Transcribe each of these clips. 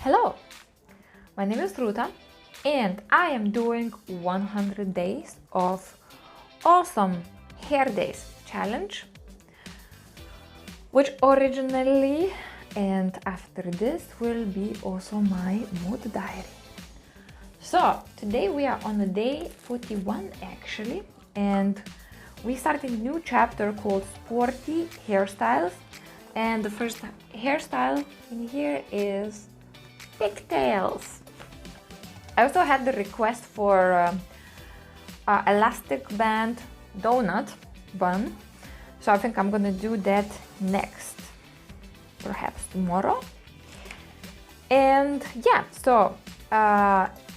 Hello, my name is Ruta and I am doing 100 days of awesome hair days challenge, which originally and after this will be also my mood diary. So today we are on the day 41 actually, and we start a new chapter called sporty hairstyles, and the first hairstyle in here is pigtails. I also had the request for elastic band donut bun, so I think I'm gonna do that next, perhaps tomorrow. And yeah, so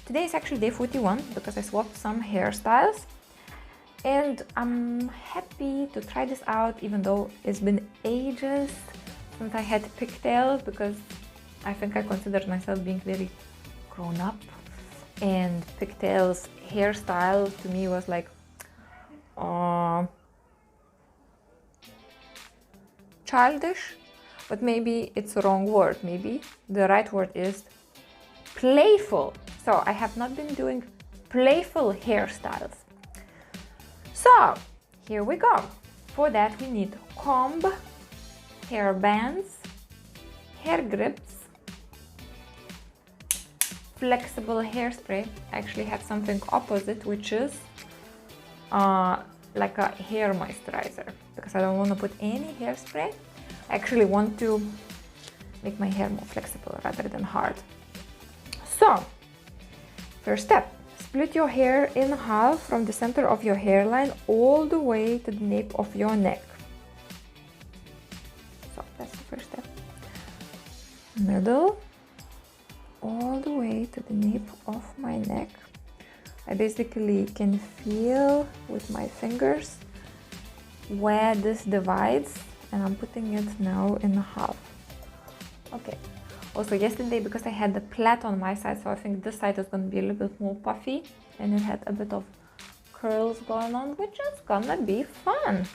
today is actually day 41 because I swapped some hairstyles, and I'm happy to try this out even though it's been ages since I had pigtails, because I think I considered myself being very grown up, and pigtails hairstyle to me was like childish, but maybe it's the wrong word. Maybe the right word is playful. So I have not been doing playful hairstyles. So here we go. For that we need comb, hair bands, hair grips, flexible hairspray. I actually have something opposite, which is like a hair moisturizer, because I don't want to put any hairspray. I actually want to make my hair more flexible rather than hard. So first step, split your hair in half from the center of your hairline all the way to the nape of your neck. So that's the first step. Middle, all the way to the nape of my neck. I basically can feel with my fingers where this divides, and I'm putting it now in half. Okay. Also yesterday, because I had the plait on my side, so I think this side is going to be a little bit more puffy, and it had a bit of curls going on, which is gonna be fun.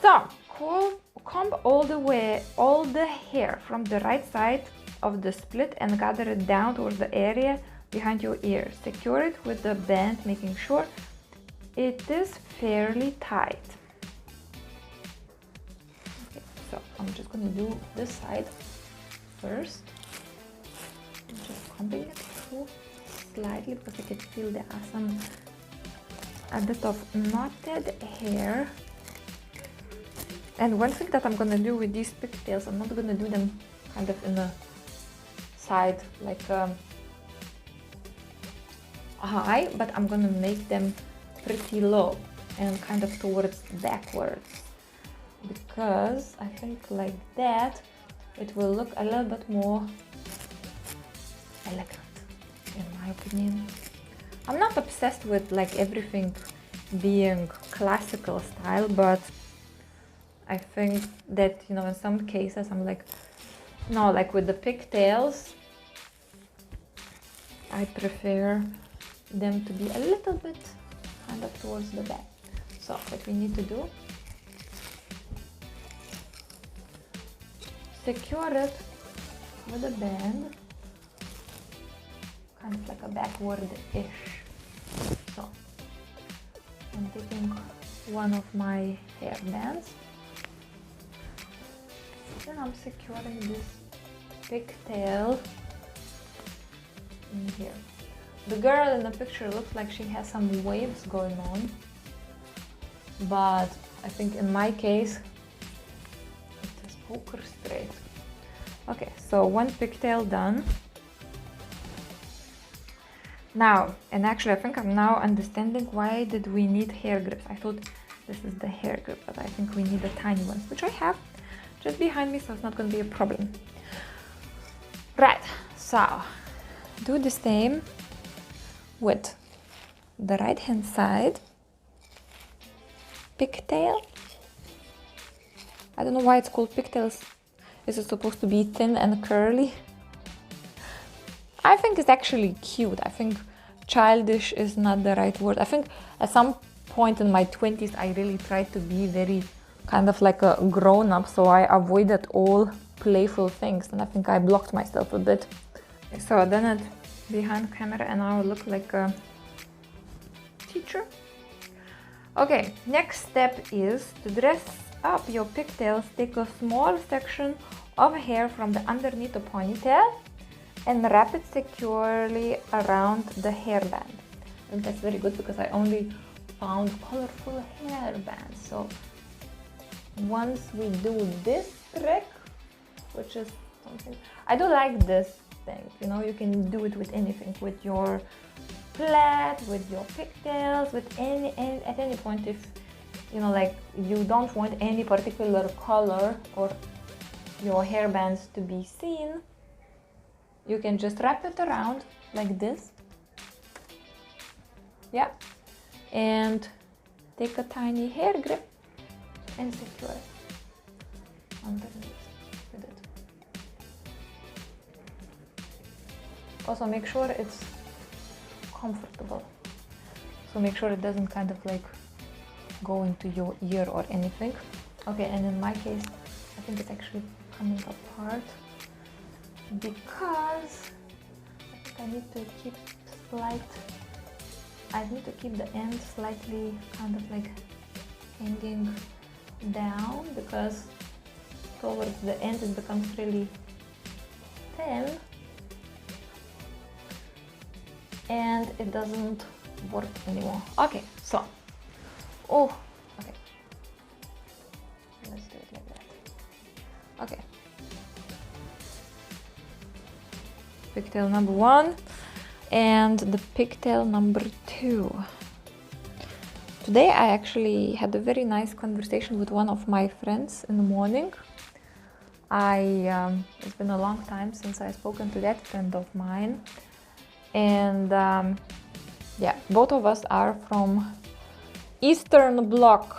So comb all the hair from the right side of the split and gather it down towards the area behind your ear. Secure it with the band, making sure it is fairly tight. Okay, so I'm just going to do this side first. I'm just combing it through slightly because I can feel there are a bit of knotted hair. And one thing that I'm going to do with these pigtails, I'm not going to do them kind of in the side like high, but I'm gonna make them pretty low and kind of towards backwards, because I think like that it will look a little bit more elegant, in my opinion. I'm not obsessed with like everything being classical style, but I think that, you know, in some cases I'm like, no, like with the pigtails, I prefer them to be a little bit kind of towards the back. So what we need to do, secure it with a band, kind of like a backward-ish. So I'm taking one of my hair bands, then I'm securing this pigtail in here. The girl in the picture looks like she has some waves going on, but I think in my case it is poker straight. Okay, so one pigtail done. Now, and actually I think I'm now understanding why did we need hair grips. I thought this is the hair grip, but I think we need the tiny ones, which I have just behind me, so it's not going to be a problem. Right, so do the same with the right hand side pigtail. I don't know why it's called pigtails. Is it supposed to be thin and curly? I think it's actually cute. I think childish is not the right word. I think at some point in my 20s I really tried to be very kind of like a grown-up, so I avoided all playful things, and I think I blocked myself a bit So I done it behind camera and I will look like a teacher. Okay, next step is to dress up your pigtails. Take a small section of hair from the underneath the ponytail and wrap it securely around the hairband. And that's very good because I only found colorful hairbands. So once we do this trick, which is something I do like this thing, you know, you can do it with anything, with your plait, with your pigtails, with any at any point. If you know, like, you don't want any particular color or your hairbands to be seen, you can just wrap it around like this, yeah, and take a tiny hair grip and secure it underneath with it. Also make sure it's comfortable, so make sure it doesn't kind of like go into your ear or anything. Okay, and in my case I think it's actually coming apart because I think I need to keep the end slightly kind of like hanging down, because towards the end it becomes really thin and it doesn't work anymore. Okay, so okay, let's do it like that. Okay, pigtail number 1 and the pigtail number 2. Today I actually had a very nice conversation with one of my friends in the morning. It's been a long time since I've spoken to that friend of mine, and yeah, both of us are from Eastern Bloc,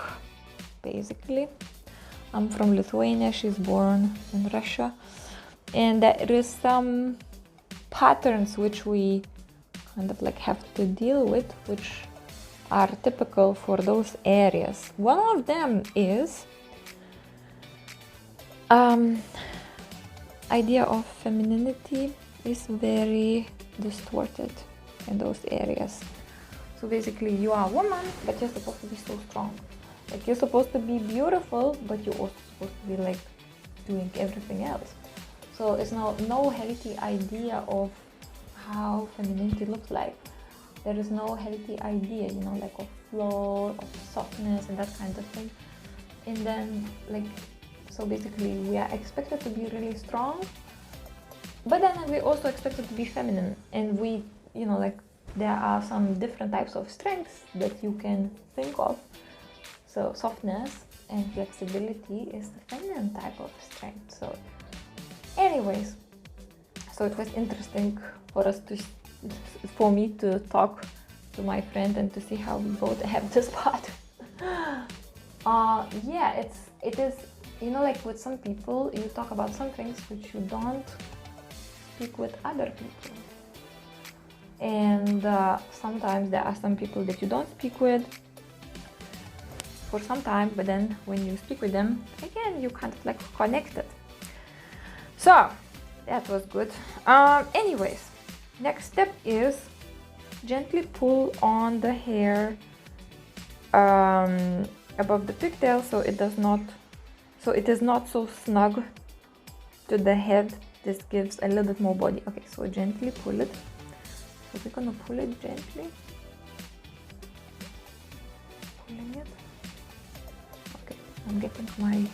basically. I'm from Lithuania, she's born in Russia, and there is some patterns which we kind of like have to deal with, which are typical for those areas. One of them is idea of femininity is very distorted in those areas. So basically you are a woman, but you're supposed to be so strong. Like, you're supposed to be beautiful, but you're also supposed to be like doing everything else. So it's no healthy idea of how femininity looks like. There is no healthy idea, you know, like of flow, of softness and that kind of thing. And then like, so basically we are expected to be really strong, but then we also expected to be feminine. And we, you know, like, there are some different types of strengths that you can think of. So softness and flexibility is the feminine type of strength. So anyways, so it was interesting for me to talk to my friend and to see how we both have this part. Yeah, it is, you know, like with some people you talk about some things which you don't speak with other people. And sometimes there are some people that you don't speak with for some time, but then when you speak with them again, you kind of like connected. So that was good. Anyways, next step is gently pull on the hair above the pigtail, so it is not so snug to the head. This gives a little bit more body. Okay, so gently pull it. So we're gonna pull it gently. Pulling it. Okay, I'm getting my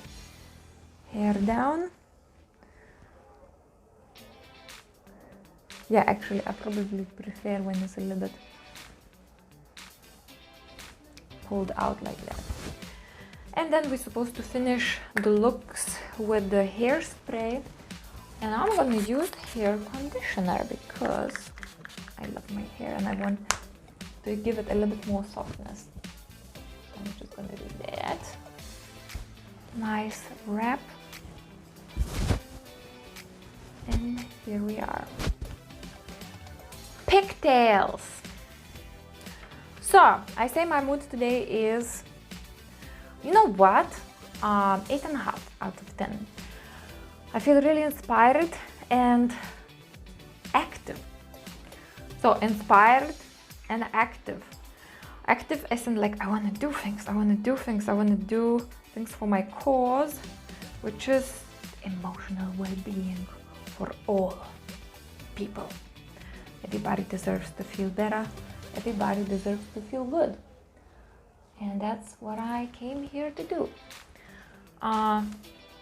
hair down. Yeah, actually I probably prefer when it's a little bit pulled out like that. And then we're supposed to finish the looks with the hairspray, and I'm gonna use hair conditioner because I love my hair and I want to give it a little bit more softness. So I'm just gonna do that. Nice wrap. And here we are. Pigtails. So I say my mood today is, you know what, 8.5 out of 10. I feel really inspired, and So inspired and active. Active as in like I want to do things, I want to do things, I want to do things for my cause, which is emotional well-being for all people. Everybody deserves to feel better. Everybody deserves to feel good. And that's what I came here to do.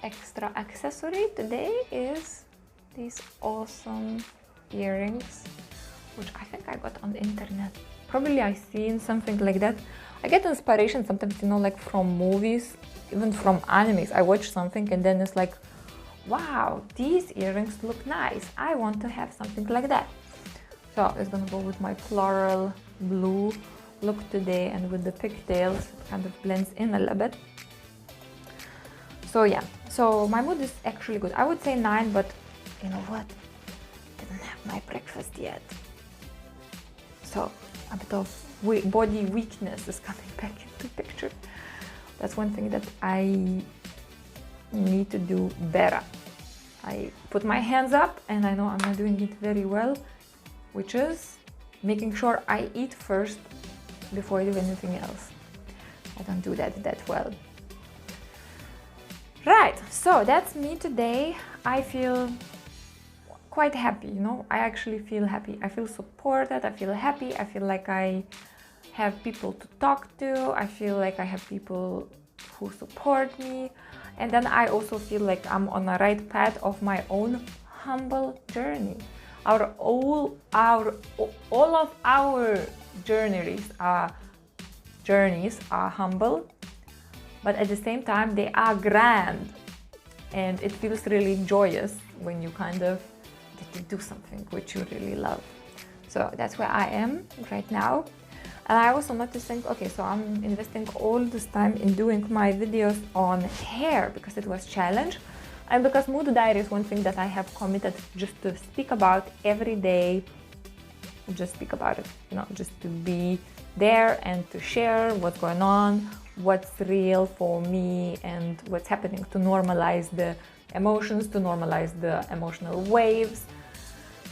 Extra accessory today is these awesome earrings, which I think I got on the internet. Probably I seen something like that. I get inspiration sometimes, you know, like from movies, even from animes. I watch something and then it's like, wow, these earrings look nice. I want to have something like that. So it's gonna go with my floral blue look today, and with the pigtails, it kind of blends in a little bit. So yeah, so my mood is actually good. I would say 9, but you know what? Didn't have my breakfast yet. So a bit of body weakness is coming back into picture. That's one thing that I need to do better. I put my hands up and I know I'm not doing it very well, which is making sure I eat first before I do anything else. I don't do that well. Right, so that's me today. I feel quite happy, you know, I actually feel happy. I feel supported, I feel happy, I feel like I have people to talk to, I feel like I have people who support me, and then I also feel like I'm on the right path of my own humble journey. All of our journeys are humble, but at the same time they are grand, and it feels really joyous when you kind of get to do something which you really love. So that's where I am right now. And I also noticing, okay, so I'm investing all this time in doing my videos on hair because it was challenge, and because mood diary is one thing that I have committed just to speak about every day. Just speak about it, you know, just to be there and to share what's going on, what's real for me, and what's happening, to normalize the emotions, to normalize the emotional waves,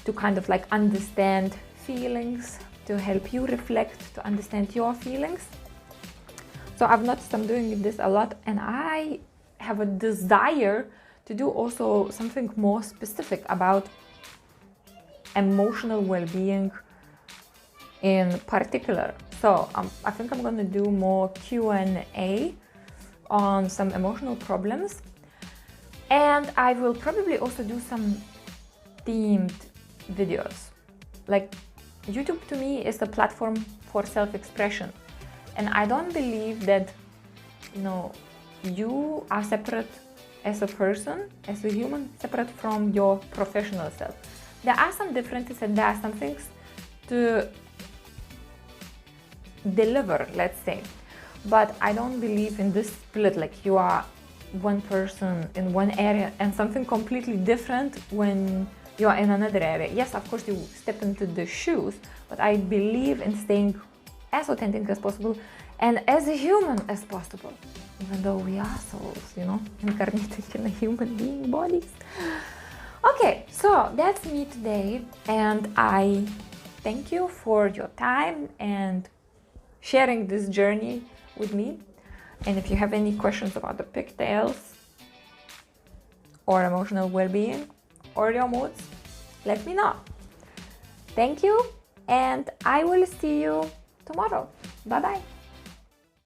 to kind of like understand feelings, to help you reflect, to understand your feelings. So I've noticed I'm doing this a lot, and I have a desire to do also something more specific about emotional well-being in particular. So I think I'm going to do more Q&A on some emotional problems, and I will probably also do some themed videos. Like, YouTube to me is a platform for self-expression, and I don't believe that, you know, you are separate as a person, as a human, separate from your professional self. There are some differences and there are some things to deliver, let's say, but I don't believe in this split, like you are one person in one area and something completely different when you are in another area. Yes, of course you step into the shoes, but I believe in staying as authentic as possible and as human as possible, even though we are souls, you know, incarnated in a human being bodies. Okay, so that's me today, and I thank you for your time and sharing this journey with me. And if you have any questions about the pigtails or emotional well-being or your moods, let me know. Thank you, and I will see you tomorrow. Bye bye.